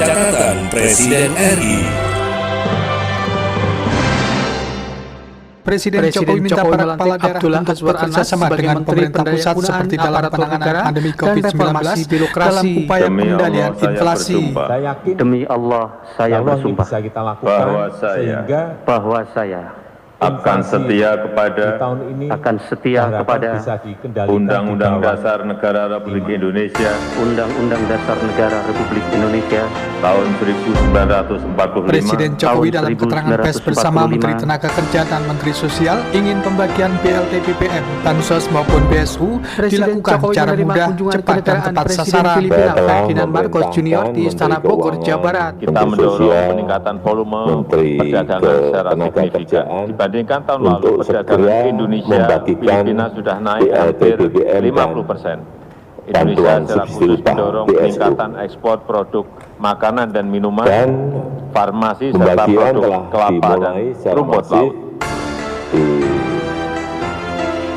Catatan Presiden RI. Presiden Jokowi minta para kepala daerah untuk bekerja sama dengan pemerintah pusat seperti dalam penanganan pandemi COVID-19 dalam upaya pengendalian inflasi. Demi Allah, saya bersumpah bahwa saya akan setia kepada Undang-Undang Dasar Negara Republik Indonesia Undang-Undang Dasar Negara Republik Indonesia tahun 1945. Presiden Jokowi dalam keterangan pers bersama Menteri Tenaga Kerja dan Menteri Sosial ingin pembagian BLT BBM, Bansos maupun BSU dilakukan secara mudah, cepat dan tepat sasaran. Ferdinand Marcos Junior di Istana Bogor, Jawa Barat. Kita mendorong peningkatan volume perdagangan secara signifikan. Dibandingkan tahun lalu, perdagangan Indonesia Filipina sudah naik hampir 50%. Indonesia secara khusus mendorong peningkatan ekspor produk makanan dan minuman, farmasi serta produk kelapa dan rumput laut.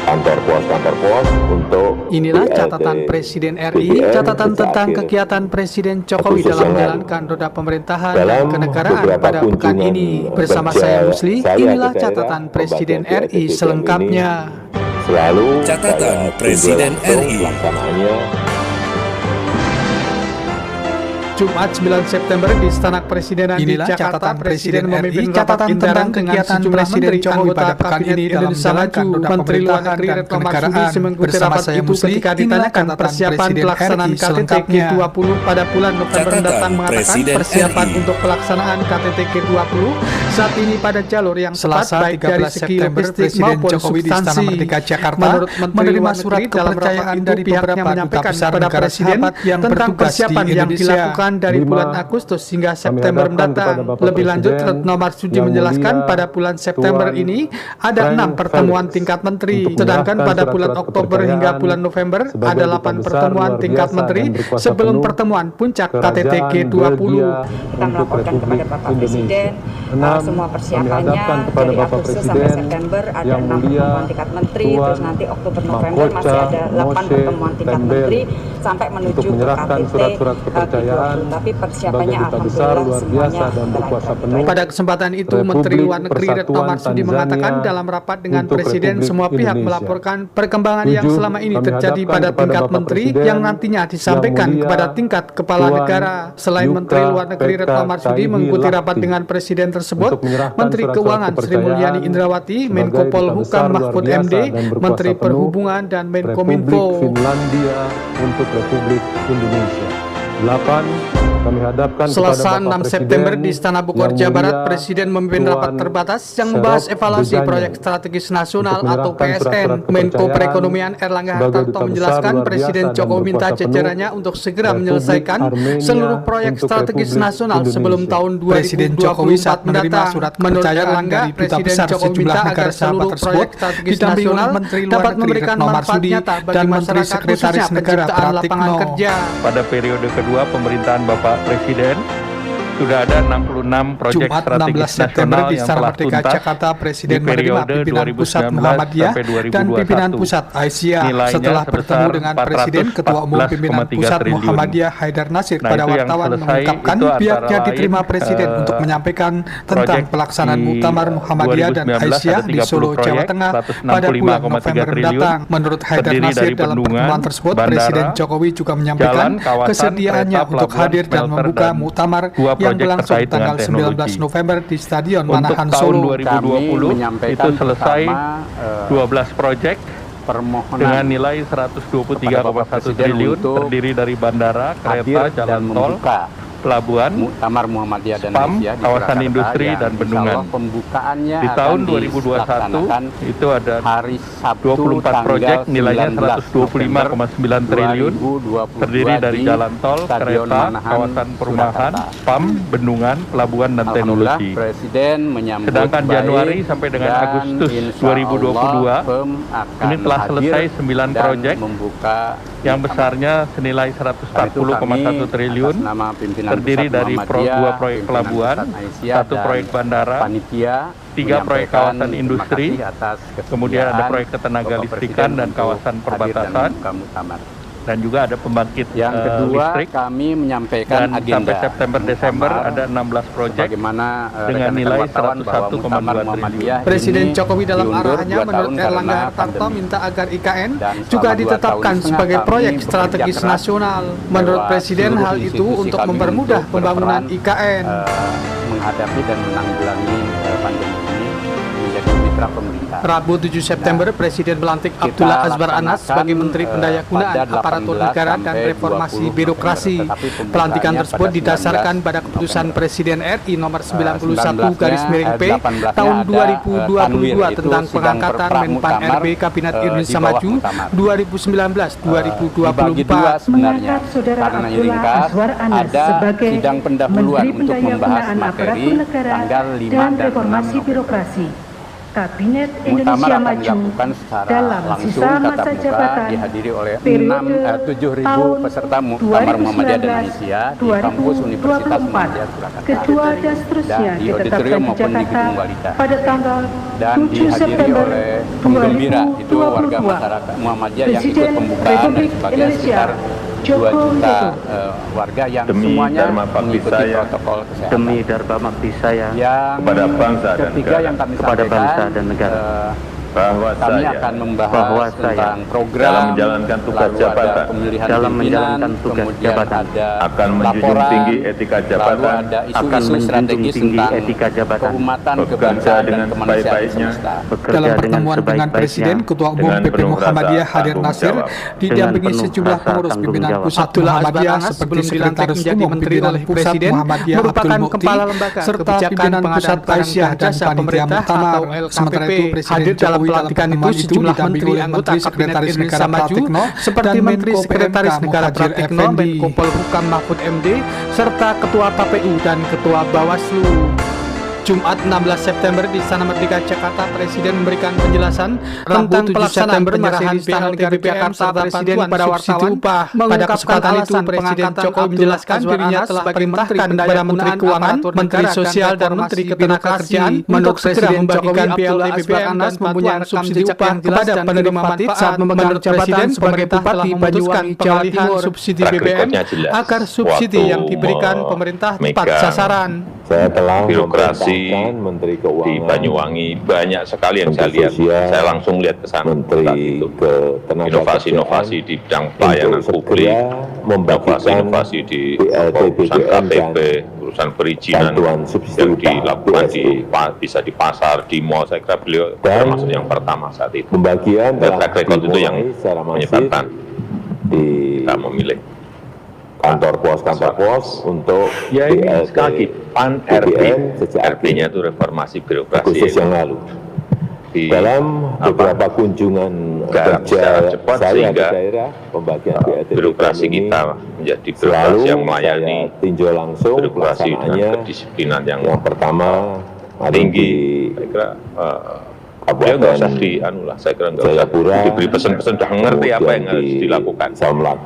Kantor pos untuk Inilah catatan Presiden RI, catatan tentang kegiatan Presiden Jokowi dalam menjalankan roda pemerintahan dan kenegaraan pada pekan ini. Bersama saya Musli, inilah catatan Presiden RI selengkapnya. selalu Catatan Presiden RI. Jumat 9 September di Istana Kepresidenan di Jakarta, Presiden memimpin catatan tentang kegiatan Presiden Jokowi pada pekan ini dalam menjalankan roda pemerintahan dan kenegaraan. Bersama saya Musli, ditanyakan persiapan pelaksanaan KTT G20 pada bulan November mendatang, mengatakan persiapan untuk pelaksanaan KTT G20 saat ini pada jalur yang tepat baik dari segi logistik maupun substansi. Menurut menerima surat kepercayaan dari pihaknya menyampaikan kepada Presiden tentang persiapan yang dilakukan dari bulan Agustus hingga September mendatang. Lebih lanjut, Retno Marsudi menjelaskan pada bulan September ini ada 6 pertemuan tingkat menteri, sedangkan pada bulan Oktober hingga bulan November ada 8 pertemuan tingkat menteri sebelum pertemuan puncak KTT G20. Kita melaporkan kepada Bapak Presiden semua persiapannya dari Agustus sampai September ada 6 pertemuan tingkat menteri, terus nanti Oktober November masih ada 8 pertemuan tingkat menteri sampai menuju ke KTT G20. Tapi persiapannya alhamdulillah semuanya lancar. Pada kesempatan itu, Menteri Luar Negeri Retno Marsudi mengatakan dalam rapat dengan Presiden semua pihak melaporkan perkembangan yang selama ini terjadi pada tingkat menteri yang nantinya disampaikan kepada tingkat kepala negara. Selain Menteri Luar Negeri Retno Marsudi mengikuti rapat dengan Presiden tersebut, Menteri Keuangan Sri Mulyani Indrawati, Menko Polhukam Mahfud MD, Menteri Perhubungan dan Menkominfo. Finlandia untuk Republik Indonesia. 8. Kami hadapkan Selasa kepada 6 Bapak September Presiden di Istana Bogor, yang Jawa Barat, mulia Presiden memimpin rapat Tuan terbatas yang membahas Serok evaluasi Bejanya proyek strategis nasional untuk atau menyerahkan PSN. surat Menko kepercayaan Perekonomian Erlangga sebagai Hartarto Duta Besar menjelaskan Luar Presiden Biasa Jokowi dan minta berkuasa penuh jajarannya untuk segera Republik menyelesaikan Armenia seluruh proyek untuk strategis Republik nasional Indonesia. sebelum tahun 2024 Presiden Jokowi saat menerima mendatang. surat kepercayaan dari Duta Besar sejumlah negara sahabat tersebut didampingi oleh Menteri Luar Negeri Retno Marsudi dan Menteri Sekretaris Negara Pratikno. Pada periode kedua pemerintahan Bapak Presiden sudah ada 66 proyek Jumat strategis 16 September nasional di yang Istana telah Merdeka tuntas Jakarta, Presiden di menerima periode pimpinan pusat 2019 Muhammadiyah sampai dan pimpinan 2021. pusat Aisyah. Nilainya Setelah sebesar bertemu dengan Presiden, Ketua Umum pimpinan 414,3 pusat triliun. Muhammadiyah Haidar Nasir Nah, pada itu yang wartawan selesai mengungkapkan itu antara pihaknya lain, diterima Presiden untuk menyampaikan tentang proyek pelaksanaan di Muktamar Muhammadiyah dan 2019 Aisyah ada di 30 Solo, Jawa proyek, Tengah pada bulan 165,3 November triliun, mendatang. Menurut Haidar terdiri Nasir, dari dalam bendungan, pertemuan tersebut bandara, Presiden Jokowi juga menyampaikan jalan, kawasan, kesediaannya kereta, untuk pelabuhan, hadir dan smelter, membuka dan muktamar dua yang proyek berlangsung terkait dengan tanggal 19 teknologi. November di Stadion Untuk Manahan tahun Solo. 2020 itu selesai 12 proyek permohonan dengan nilai 123,1 triliun terdiri dari bandara, kereta, jalan tol, pelabuhan, Muktamar Muhammadiyah dan spam, Aisyah di kawasan Surakarta industri yang dan insya bendungan. Allah pembukaannya Di akan tahun dilaksanakan 2021 itu ada hari Sabtu 24 proyek tanggal nilainya 19 125,9 triliun 2022 terdiri dari di jalan tol, Stadion kereta, Manahan, kawasan perumahan, Surakarta. spam, bendungan, pelabuhan dan Alhamdulillah, teknologi. Presiden menyambut Sedangkan baik Januari sampai dengan dan Agustus insya 2022 Allah PEM akan ini telah hadir selesai 9 dan proyek membuka yang besarnya senilai 140,1 triliun terdiri dari dua proyek pelabuhan, satu proyek bandara, panitia 3 proyek kawasan industri, atas kemudian ada proyek ketenaga listrikan dan kawasan perbatasan, dan juga ada pembangkit Yang kedua, listrik. kami menyampaikan Dan agenda sampai September-Desember ada 16 proyek bagaimana dengan nilai 101,2 triliun. Presiden Jokowi dalam arahannya menurut Erlangga Hartarto minta agar IKN juga ditetapkan sebagai proyek strategis nasional. Menurut Presiden hal itu untuk mempermudah pembangunan IKN. Menghadapi dan menanggulangi pandemi ini menjadi mitra pemerintah. Rabu 7 September, Presiden melantik Abdullah Azwar Anas sebagai Menteri Pendayagunaan Aparatur Negara dan Reformasi Birokrasi. Pelantikan tersebut didasarkan pada keputusan Presiden RI nomor 91/P tahun 2022 tentang pengangkatan Menpan RB Kabinet Indonesia Maju 2019-2024. Sebenarnya karena ringkas ada sidang pendahuluan untuk membahas materi tanggal 5 dan 6 birokrasi. Kabinet Muktamar Indonesia akan Maju dilakukan secara dalam langsung sisa tatap masa muka jabatan dihadiri oleh periode 7.000 peserta Muktamar Muhammadiyah dan Aisyah di kampus Universitas Muhammadiyah Surakarta kedua dan seterusnya dan di ditetapkan auditorium di maupun di Jakarta Gedung Walita pada tanggal dan 7 dihadiri September oleh penggembira itu warga 2022. masyarakat Muhammadiyah yang ikut Presiden pembukaan Republik dan sebagian Indonesia sekitar 2 Joko juta Widodo. warga yang Demi semuanya Dharma Bakti mengikuti saya. protokol kesehatan. Demi Dharma Bakti saya Yang Kepada bangsa dan ketiga negara. yang kami kepada sampaikan, bangsa dan negara. Bahwa kami saya akan membahas bahwa saya tentang program dalam menjalankan tugas lalu ada jabatan, pemilihan dalam pimpinan, menjalankan tugas kemudian jabatan, ada akan menjunjung laporan, tinggi etika lalu jabatan, ada akan isu-isu menjunjung strategis tinggi tentang etika jabatan, keumatan, bekerja kebangsaan dan dengan kemanusiaan sebaik-baiknya, semesta. bekerja Dalam pertemuan dengan sebaik-baiknya, Presiden, Ketua Umum dengan PP penuh Muhammadiyah rasa Hadir tanggung Nasir jawab, didampingi penuh sejumlah rasa pengurus tanggung pimpinan jawab. pusat Abdullah Muhammadiyah Anas seperti sebelum dilantik Sekretaris menjadi Umum Menteri pimpinan oleh Pusat Presiden Muhammadiyah merupakan Abdul Mukti, kepala lembaga serta kebijakan pimpinan Pusat pengadaan Aisyah barang dan jasa Panitia pemerintah Muktamar. atau Sementara itu, LKPP. Presiden Hadir dalam Jokowi pelantikan dalam itu pertemuan sejumlah didampingi menteri oleh anggota Menteri Kabinet Sekretaris Indonesia Negara Maju Pratikno seperti dan Menteri Menko Sekretaris PMK Negara Muhadjir Pratikno, Effendi. Menko Polhukam Mahfud MD, serta Ketua KPU dan Ketua Bawaslu. Jumat 16 September di Istana Merdeka Jakarta, Presiden memberikan penjelasan tentang pelaksanaan penyerahan PLTBPM Jakarta Presiden pada wartawan. Pada kesempatan itu, Presiden Jokowi menjelaskan dirinya telah perintahkan kepada Menteri Keuangan, Menteri Sosial dan Menteri Ketenagakerjaan untuk segera membagikan PLTBPM dan mempunyai subsidi upah kepada penerima manfaat saat memegang jabatan sebagai Bupati Banyuwangi, Jawa Timur. Subsidi BBM agar subsidi yang diberikan pemerintah tepat sasaran. Saya telah birokrasi Menteri Keuangan di Banyuwangi banyak sekali yang saya lihat. Saya langsung lihat ke sana. Menteri inovasi-inovasi di bidang pelayanan publik, inovasi-inovasi di urusan KTP, urusan perizinan yang dilakukan bisa di pasar, di mall. Saya kira beliau termasuk yang pertama saat itu. Pembagian track record itu yang menyebabkan kita memilih kantor pos untuk Ya ini sekali lagi PAN RB, RB-nya itu reformasi birokrasi yang lalu. Dalam beberapa kunjungan kerja saya ke daerah, pembagian birokrasi kita menjadi birokrasi yang melayani, tinjau langsung birokrasi dengan kedisiplinan yang pertama tinggi. Saya kira dia nggak usah saya kira nggak usah diberi pesan-pesan, sudah ngerti apa yang harus dilakukan.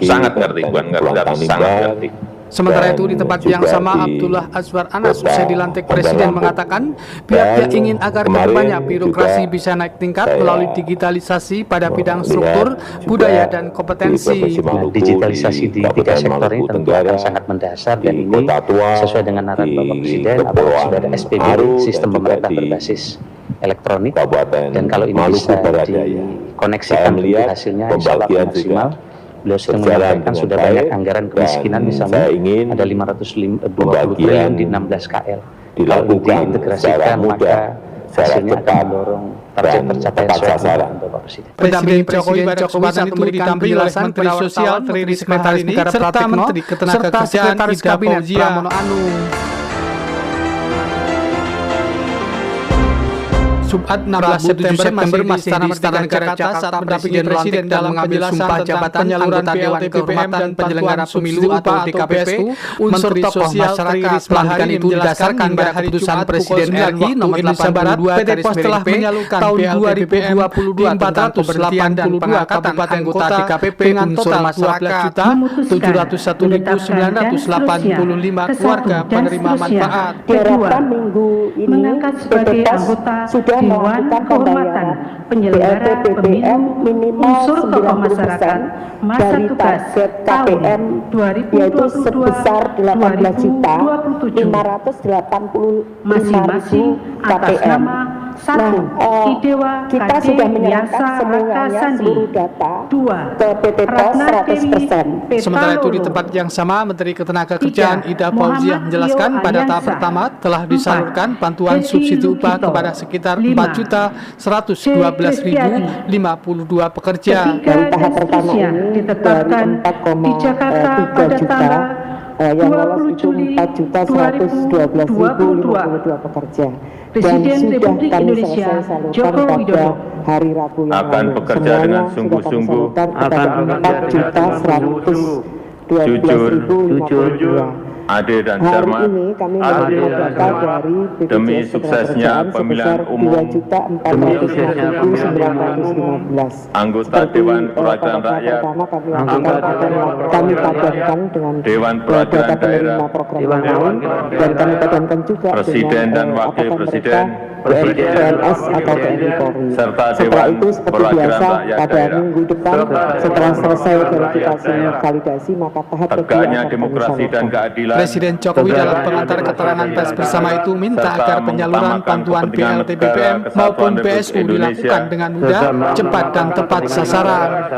Sangat ngerti, bukan ngerti, tapi sangat ngerti. Sementara itu di tempat yang sama, Abdullah Azwar Anas usai dilantik Presiden mengatakan pihaknya ingin agar kedepannya birokrasi bisa naik tingkat melalui digitalisasi pada bidang struktur, budaya dan kompetensi. Digitalisasi di 3 sektor ini tentu akan sangat mendasar dan ini sesuai dengan arahan Bapak Presiden, apalagi sudah ada SPBD, sistem pemerintah berbasis elektronik, dan kalau ini bisa dikoneksikan hasilnya insya Allah akan maksimal. Beliau sedang menyampaikan sudah banyak anggaran kemiskinan, misalnya ada 520 triliun di 16 KL. Kalau diintegrasikan maka hasilnya akan mendorong target tercapai sasaran Bapak Presiden. Presiden Jokowi pada kesempatan itu didampingi oleh Menteri Sosial Tri Risma hari ini serta Menteri Ketenagakerjaan Ida Fauzia Pramono. Jumat 16 September masih di Istana Negara Jakarta saat Presiden Presiden dalam mengambil sumpah jabatan anggota Dewan Kehormatan dan penyelenggara pemilu atau DKPPSU, unsur tokoh masyarakat. Pelantikan itu didasarkan pada keputusan Presiden RI nomor 82 PT Pos telah menyalurkan tahun 2022 tentang pemberhentian dan pengangkatan anggota DKPP unsur masyarakat 701.985 keluarga penerima manfaat. Kedua, mengangkat sebagai anggota Dewan Kehormatan Penyelenggara Pemilu Unsur Tokoh Masyarakat masa tugas tahun 2022-2027 masing-masing atas nama 1. Idewa kita KD sudah menyerahkan Yasa semuanya Raka Sandi. seluruh data 2. ke PT POS 100%. Sementara itu di tempat yang sama, Menteri Ketenagakerjaan Ida Fauziah menjelaskan pada tahap pertama telah disalurkan bantuan subsidi upah kepada sekitar 4.112.052 pekerja. Dari tahap pertama ini ditetapkan di Jakarta pada tanggal yang lolos itu 4.112.052 pekerja. Presiden Republik Indonesia Joko Widodo hari Rabu yang akan lalu. bekerja dengan sungguh-sungguh, jujur, adil dan cermat demi suksesnya pemilihan umum anggota Dewan Perwakilan Rakyat, Dewan Perwakilan Daerah, dan kami padankan juga Presiden dan Wakil Presiden, PNS atau TNI Polri. serta Setelah Dewan itu seperti Perwakilan biasa Rakyat pada Daerah. minggu depan setelah selesai verifikasi validasi maka tahap kedua Tegaknya akan demokrasi kami dan keadilan, Presiden Jokowi dalam pengantar keterangan pers bersama itu minta agar penyaluran bantuan BLT BPM maupun BSU dilakukan dengan mudah, cepat dan tepat sasaran.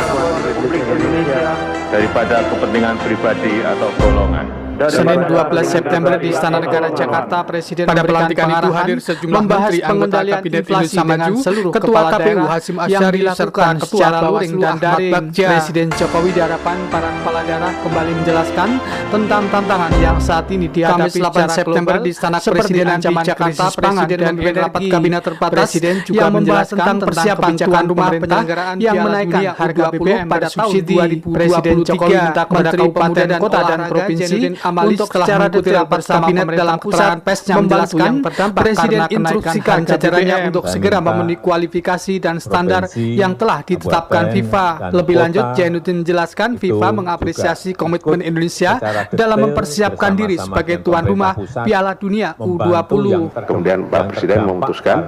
daripada kepentingan pribadi atau golongan. Senin 12 September di Istana Negara Jakarta, Presiden Pada memberikan pelantikan itu pengarahan hadir sejumlah membahas menteri, anggota pengendalian Kabinet inflasi Indonesia dengan Maju, seluruh Ketua kepala KPU daerah Hasyim yang Asyari, dilakukan serta secara Ketua luring Bawaslu dan Ahmad daring. Bagja. Presiden Jokowi diharapkan para kepala daerah kembali menjelaskan tentang tantangan yang saat ini dihadapi Kamis 8 secara September global di Istana seperti Kepresidenan di ancaman Jakarta, krisis pangan Presiden dan memimpin rapat energi. kabinet terbatas Presiden juga yang membahas menjelaskan tentang tentang persiapan kebijakan tuan rumah pemerintah penyelenggaraan yang Piala menaikkan Dunia harga U20 BBM pada tahun subsidi. 2023. Presiden Jokowi minta kepada Menteri kabupaten, Pemuda dan kota dan Olahraga provinsi Zainuddin Amali untuk setelah secara mengikuti detail rapat bersama kabinet pemerintah dalam pusat keterangan pers yang membantu menjelaskan yang terdampak Presiden karena kenaikan instruksikan harga jajarannya BBM. untuk segera memenuhi kualifikasi dan standar yang telah ditetapkan kabupaten, FIFA. dan Lebih kota lanjut, Zainuddin menjelaskan itu FIFA juga mengapresiasi komitmen ikut Indonesia secara detail dalam mempersiapkan diri bersama-sama sebagai dengan tuan rumah pemerintah pusat Piala Dunia membantu yang U20. Kemudian Pak Presiden memutuskan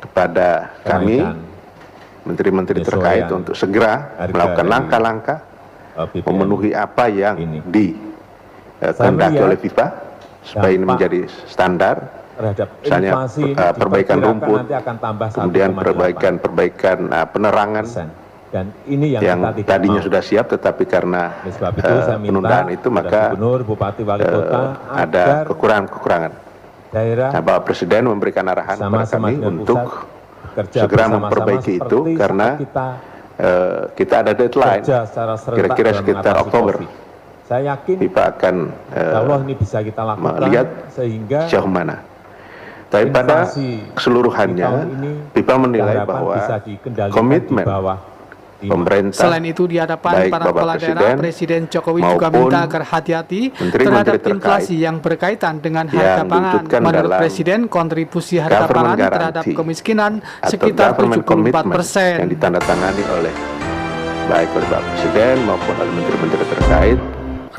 kepada kami menteri-menteri terkait untuk segera melakukan langkah-langkah memenuhi apa yang dikehendaki oleh FIFA supaya ini menjadi standar, misalnya perbaikan rumput, kemudian perbaikan penerangan dan ini yang tadinya sudah siap tetapi karena penundaan itu maka ada kekurangan. Nah, Bapak Presiden memberikan arahan kepada kami untuk segera memperbaiki itu karena kita ada deadline kira-kira sekitar Oktober. Saya yakin FIFA akan ini bisa kita lakukan melihat sehingga sejauh mana. Tapi pada keseluruhannya FIFA menilai bahwa komitmen pemerintah, Selain itu di hadapan baik para Bapak kepala daerah, Presiden Jokowi juga maupun minta agar hati-hati menteri-menteri terhadap inflasi yang berkaitan dengan harga yang pangan. diwujudkan Menurut dalam Presiden, kontribusi harga government pangan terhadap guarantee kemiskinan atau sekitar government commitment 74%. yang ditandatangani oleh baik oleh Bapak Presiden maupun oleh menteri-menteri terkait.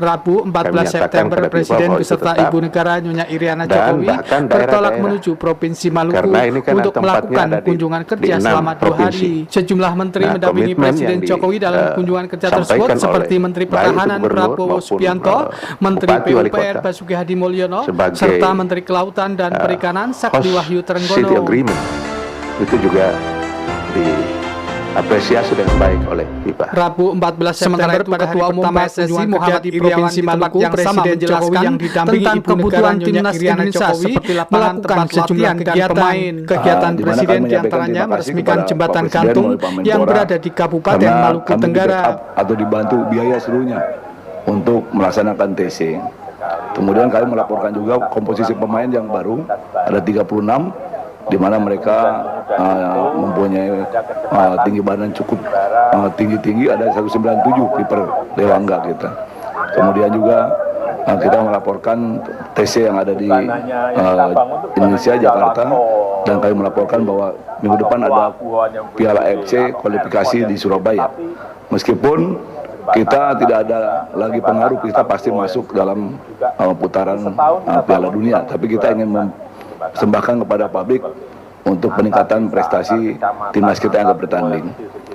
Rabu 14 September, kepada Presiden bahwa itu beserta tetap, Ibu Negara Nyonya Iriana dan Jokowi bahkan bertolak daerah-daerah. menuju Provinsi Maluku Karena ini kan untuk tempatnya melakukan ada di kunjungan kerja 6 selama 2 provinsi. hari. Sejumlah menteri Nah, mendampingi komitmen Presiden yang Jokowi dalam kunjungan kerja tersebut disampaikan seperti oleh Menteri baik itu Pertahanan gubernur Prabowo maupun, Subianto, Menteri Bupati Wali PUPR Kota. Basuki Hadi Mulyono, Sebagai, serta Menteri Kelautan dan Perikanan Sakti host Wahyu City Trenggono. Agreement itu juga diapresiasi dengan baik oleh FIFA. Rabu 14 September pada Ketua Umum PSSI Muhammad di Provinsi tempat Maluku, yang sama Presiden menjelaskan Jokowi yang didampingi tentang Ibu Negara kebutuhan Nyonya timnas Iriana Indonesia Jokowi seperti lapangan melakukan tempat sejumlah latihan dan kegiatan. pemain. Kegiatan Di mana Presiden kami menyampaikan diantaranya terima kasih meresmikan kepada jembatan Pak Presiden gantung melalui Pak yang Menpora berada di Kabupaten karena Maluku kami Tenggara. di-backup atau dibantu biaya seluruhnya untuk melaksanakan TC. Kemudian kami melaporkan juga komposisi pemain yang baru ada 36 di mana mereka mempunyai tinggi badan cukup tinggi-tinggi, ada 197 kiper Dewangga kita. Kemudian juga kita melaporkan TC yang ada di Indonesia, Jakarta, dan kami melaporkan bahwa minggu depan ada Piala AFC kualifikasi di Surabaya. Meskipun kita tidak ada lagi pengaruh, kita pasti masuk dalam putaran Piala Dunia, tapi kita ingin mempersembahkan kepada publik untuk peningkatan prestasi timnas kita yang akan bertanding.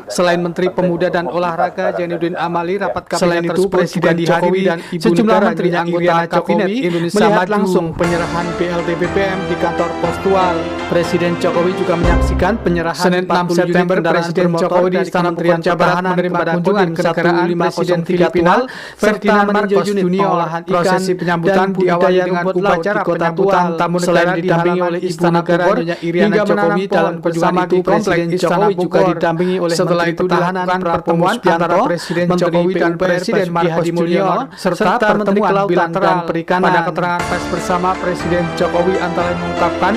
Selain Menteri Pemuda dan Olahraga Zainuddin Amali, rapat kabinet tersebut Presiden Jokowi dan sejumlah menteri anggota kabinet Indonesia melihat langsung penyerahan BLT BBM di kantor Postual. Presiden Jokowi juga menyaksikan penyerahan Senin 6 September Presiden Jokowi di Istana Pertahanan menerima kunjungan kenegaraan Presiden Filipina Ferdinand Marcos Junior. Prosesi penyambutan diawali dengan upacara penyambutan tamu negara didampingi oleh Istana Bogor hingga Jokowi dalam bersama di Presiden Jokowi juga didampingi oleh setelah itu dilakukan pertemuan antara Presiden Jokowi dan Presiden Marcos Junior serta pertemuan bilateral dan perikanan. Pada keterangan pers bersama Presiden Jokowi antara lain mengungkapkan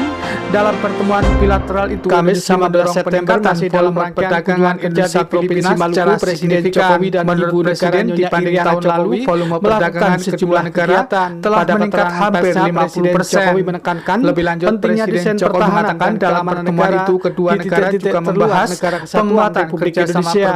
dalam pertemuan bilateral itu Kamis 15 September masih dalam rangkaian perdagangan kerja di Filipina secara Presiden Jokowi dan Ibu Presiden dibanding tahun lalu volume perdagangan sejumlah negara telah meningkat hampir 50%. Jokowi menekankan lebih lanjut pentingnya Jokowi mengatakan dalam pertemuan itu kedua negara juga membahas penguatan Republik Indonesia.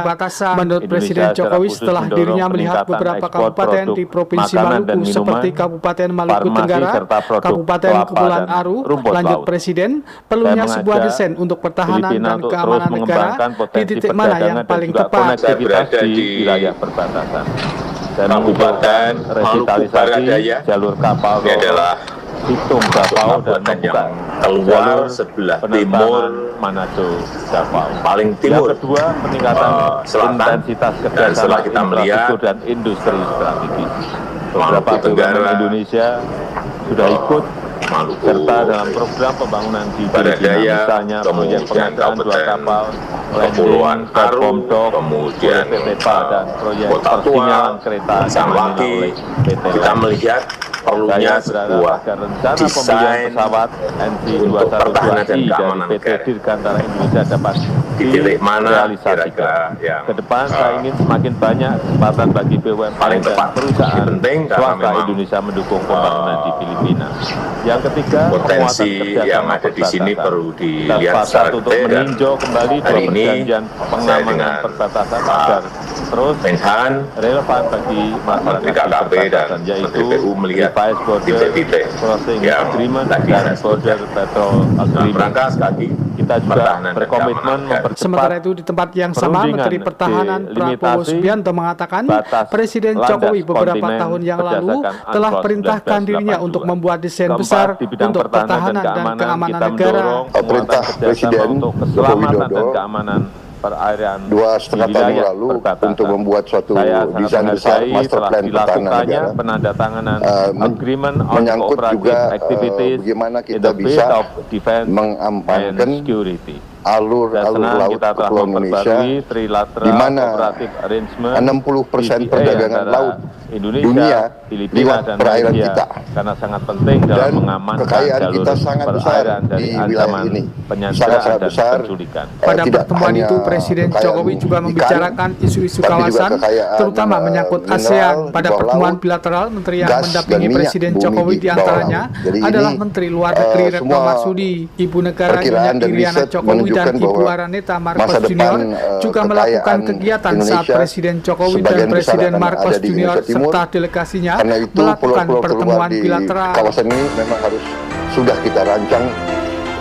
Menurut Presiden Jokowi setelah dirinya melihat beberapa kabupaten di Provinsi Maluku seperti Kabupaten Maluku Tenggara, Kabupaten Kepulauan Aru, lanjut Presiden perlunya sebuah desain untuk pertahanan dan keamanan negara di titik mana yang paling tepat. Berada di wilayah perbatasan dan Kabupaten Maluku Barat Daya, jalur kapal ini adalah Hitung Davao dan membuka keluar sebelah timur Manado Davao. Paling timur. Yang kedua, peningkatan intensitas kerjasama infrastruktur dan industri strategis. Beberapa BUMN Indonesia sudah ikut serta dalam program pembangunan di Filipina, misalnya proyek pengadaan 2 kapal Kepulauan Aru, kemudian PT PA dan proyek persinyalan kereta oleh PT. Kita melihat perlunya sebuah desain pesawat untuk pertahanan dan keamanan PT Dirgantara Indonesia dapat di titik mana kira-kira ke depan. Saya ingin semakin banyak kesempatan bagi BUMN dan perusahaan swasta Indonesia mendukung pembangunan di Filipina. Yang ketiga, potensi yang ada di sini perlu dilihat secara detail. Meninjau kembali hari ini pengamanan perbatasan agar terus relevan bagi masyarakat perbatasan, yaitu melihat titik-titik yang agreement dan border patrol agreement. Kita juga berkomitmen mempercepat. Sementara itu di tempat yang sama Menteri Pertahanan Prabowo Subianto mengatakan Presiden Jokowi beberapa tahun yang lalu telah perintahkan dirinya untuk membuat desain besar untuk pertahanan dan keamanan negara. Perintah Presiden Joko Widodo perairan 2,5 tahun lalu untuk membuat suatu desain besar master plan pertahanan negara, penandatanganan menyangkut juga bagaimana kita bisa mengamankan alur laut Kepulauan Indonesia, di mana 60% perdagangan laut dunia lewat perairan kita, karena sangat penting dalam mengamankan kekayaan kita sangat besar di wilayah ini, sangat besar. Pada pertemuan itu Presiden Jokowi juga membicarakan isu-isu kawasan, terutama menyangkut ASEAN. Pada pertemuan bilateral, menteri yang mendampingi Presiden Jokowi diantaranya adalah Menteri Luar Negeri Retno Marsudi, Ibu Negara Nyonya Iriana Jokowi dan Ibu Araneta Marcos Junior juga melakukan kegiatan saat Presiden Jokowi dan Presiden Marcos Junior serta delegasinya melakukan pertemuan bilateral. Kawasan ini memang harus sudah kita rancang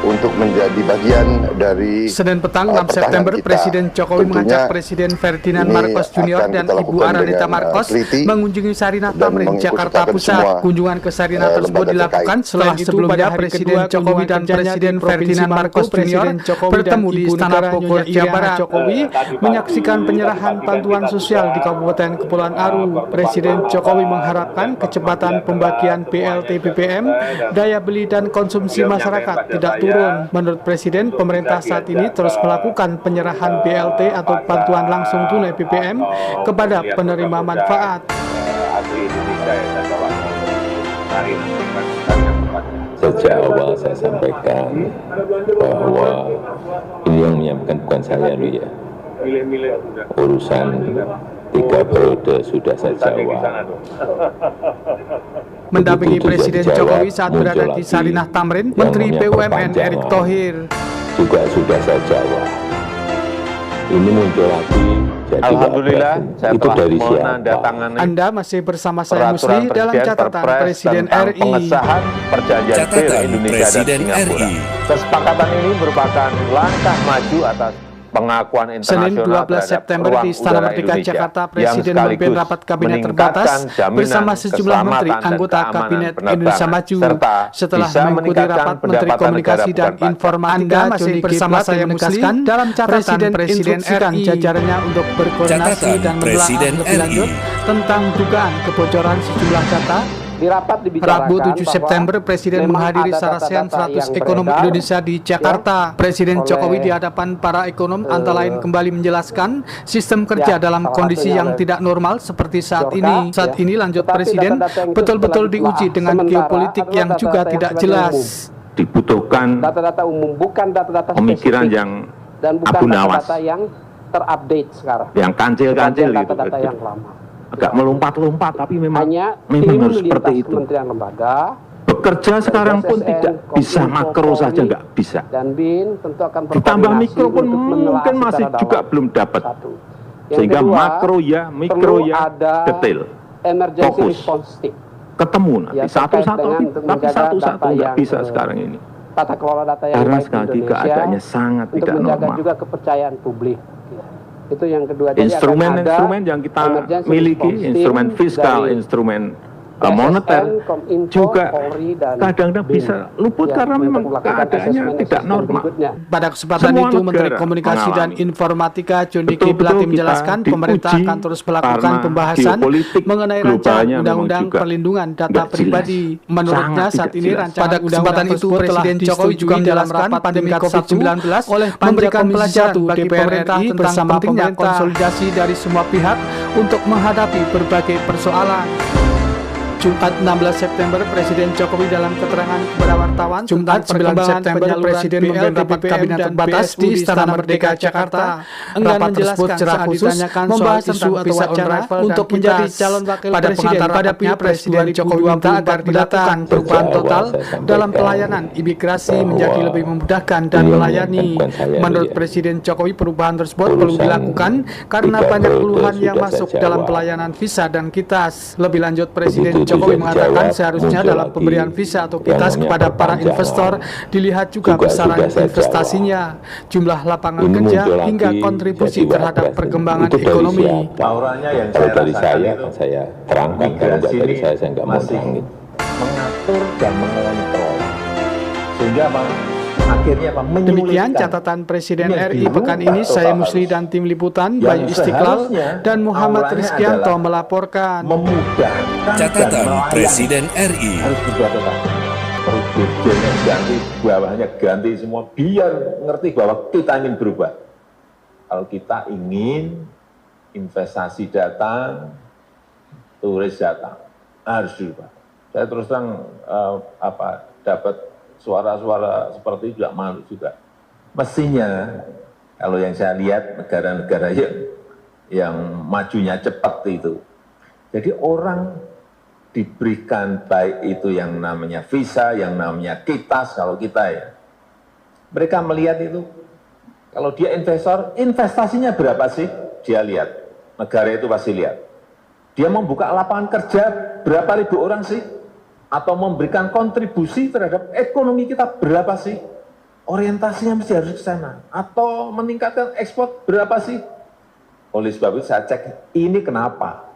untuk menjadi bagian dari Senin petang 6 September Presiden Jokowi mengajak Presiden Ferdinand Marcos Junior dan Ibu Araneta Marcos mengunjungi Sarinah Tamrin, Jakarta Pusat. Kunjungan ke Sarinah tersebut dilakukan setelah sebelumnya Presiden Jokowi dan Presiden Ferdinand Marcos Junior bertemu di Istana Bogor, Jawa Barat. Jokowi menyaksikan penyerahan bantuan sosial di Kabupaten Kepulauan Aru. Presiden Jokowi mengharapkan kecepatan pembagian BLT BBM, daya beli dan konsumsi masyarakat tidak turun. Menurut Presiden, pemerintah saat ini terus melakukan penyerahan BLT atau bantuan langsung tunai BBM kepada penerima manfaat. Sejak awal saya sampaikan bahwa ini yang menyampaikan bukan saya loh ya. Urusan 3 periode sudah saya jawab. Mendampingi Presiden Jokowi saat berada di Sarinah Tamrin, Menteri BUMN Erick Thohir juga sudah saya jawab. Ini muncul lagi Alhamdulillah, saya itu telah dari siapa? menandatangani Anda masih bersama saya Musli dalam catatan Presiden tentang RI. pengesahan perjanjian PIL Catatan Indonesia dan Presiden Singapura. RI. Kesepakatan ini merupakan langkah maju atas pengakuan Senin internasional 12 September di Istana Merdeka Jakarta, Presiden memimpin rapat kabinet terbatas bersama sejumlah menteri anggota Kabinet Indonesia Maju. Setelah mengikuti rapat Menteri Komunikasi dan Informatika, Anda masih bersama saya Musli dalam catatan Presiden RI jajarannya untuk berkoordinasi dan menelaah lebih lanjut tentang dugaan kebocoran sejumlah data. Di rapat Rabu 7 September, Presiden menghadiri Sarasehan 100 Ekonomi Indonesia di Jakarta. Presiden Jokowi di hadapan para ekonom antara lain kembali menjelaskan sistem kerja dalam kondisi yang tidak normal seperti saat ini. Saat ini lanjut Presiden betul-betul diuji dengan geopolitik yang juga tidak jelas. Dibutuhkan data-data umum, bukan data-data pemikiran spesifik, yang dan bukan Abu Nawas, data-data yang terupdate sekarang. yang kancil-kancil gitu. Data-data yang lama. Agak melompat-lompat, tapi memang Tim harus seperti itu. Kementerian lembaga Bekerja sekarang pun tidak bisa makro saja, nggak bisa. dan BIN tentu akan Ditambah mikro pun mungkin masih juga belum dapat. Sehingga kedua, makro ya, mikro ya, detail, emergency fokus, response team. ketemu nanti Ya, satu-satu, untuk tapi menjaga satu-satu data nggak yang, bisa sekarang ini. Tata kelola data yang Karena baik di sekali lagi Indonesia, keadaannya sangat untuk tidak menjaga normal. juga kepercayaan publik. Itu yang kedua. Jadi Instrumen-instrumen yang kita miliki, instrumen fiskal, instrumen moneter juga kadang-kadang bisa luput karena memang keadaannya tidak normal. Pada kesempatan itu, Menteri Komunikasi dan Informatika Johnny G. Plate menjelaskan pemerintah akan terus melakukan pembahasan mengenai rancangan undang-undang perlindungan data pribadi. Menurutnya saat ini rancangan undang-undang itu Presiden Jokowi juga menjelaskan pandemi COVID-19 oleh memberikan pelajaran bagi pemerintah bersama pemerintah konsolidasi dari semua pihak untuk menghadapi berbagai persoalan. Jumat 16 September, Presiden Jokowi dalam keterangan kepada wartawan Jumat 9 September, Presiden memimpin rapat kabinet terbatas di Istana Merdeka Jakarta. Rapat tersebut secara khusus membahas isu atau wacana untuk menjadi calon wakil presiden pada Presiden Jokowi minta agar dilakukan perubahan total dalam pelayanan imigrasi menjadi lebih memudahkan dan melayani. Menurut Presiden Jokowi, perubahan tersebut perlu dilakukan karena banyak keluhan yang masuk dalam pelayanan visa dan kitas. Lebih lanjut, Presiden Jokowi mengatakan seharusnya dalam pemberian visa atau kitas kepada para investor dilihat juga besaran investasinya, jumlah lapangan kerja hingga kontribusi terhadap perkembangan ekonomi. Auranya yang Kalau saya dari rasakan saya terangkan. Kalau nggak dari saya nggak mau terangin. mengatur dan mengontrol. Sehingga apa? Akhirnya apa? Demikian catatan Presiden RI pekan ini. Saya Musli dan tim liputan Bayu Istiqlal dan Muhammad Rizkianto melaporkan. Memudahkan Catatan Presiden RI. harus berubah. Perlu dirjennya ganti, bawahnya ganti semua, biar ngerti bahwa kita ingin berubah. Kalau kita ingin investasi datang, turis datang, harus berubah. Saya terus terang dapat suara-suara seperti itu juga malu juga. Mestinya kalau yang saya lihat negara-negara yang majunya cepat itu, jadi orang diberikan baik itu yang namanya visa, yang namanya kitas. Kalau kita ya, mereka melihat itu, kalau dia investor, investasinya berapa sih? Dia lihat, negara itu pasti lihat. Dia membuka lapangan kerja berapa ribu orang sih? Atau memberikan kontribusi terhadap ekonomi kita berapa sih? Orientasinya mesti harus ke sana. Atau meningkatkan ekspor berapa sih? Oleh sebab itu saya cek, ini kenapa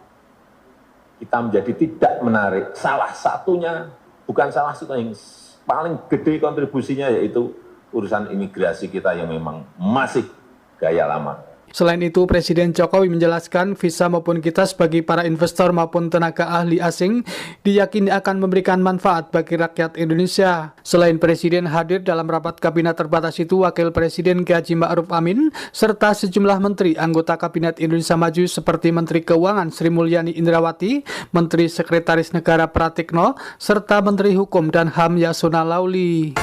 kita menjadi tidak menarik. Salah satunya, bukan salah satu yang paling gede kontribusinya, yaitu urusan imigrasi kita yang memang masih gaya lama. Selain itu, Presiden Jokowi menjelaskan visa maupun kitas bagi para investor maupun tenaga ahli asing diyakini akan memberikan manfaat bagi rakyat Indonesia. Selain Presiden hadir dalam rapat kabinet terbatas itu, Wakil Presiden K. H. Ma'ruf Amin serta sejumlah menteri anggota Kabinet Indonesia Maju seperti Menteri Keuangan Sri Mulyani Indrawati, Menteri Sekretaris Negara Pratikno, serta Menteri Hukum dan HAM Yasona Lauli.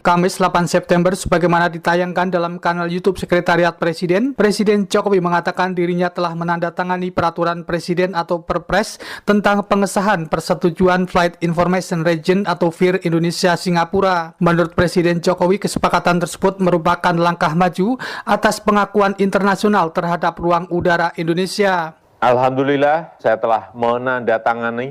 Kamis 8 September, sebagaimana ditayangkan dalam kanal YouTube Sekretariat Presiden, Presiden Jokowi mengatakan dirinya telah menandatangani Peraturan Presiden atau Perpres tentang pengesahan Persetujuan Flight Information Region atau FIR Indonesia Singapura. Menurut Presiden Jokowi, kesepakatan tersebut merupakan langkah maju atas pengakuan internasional terhadap ruang udara Indonesia. Alhamdulillah, saya telah menandatangani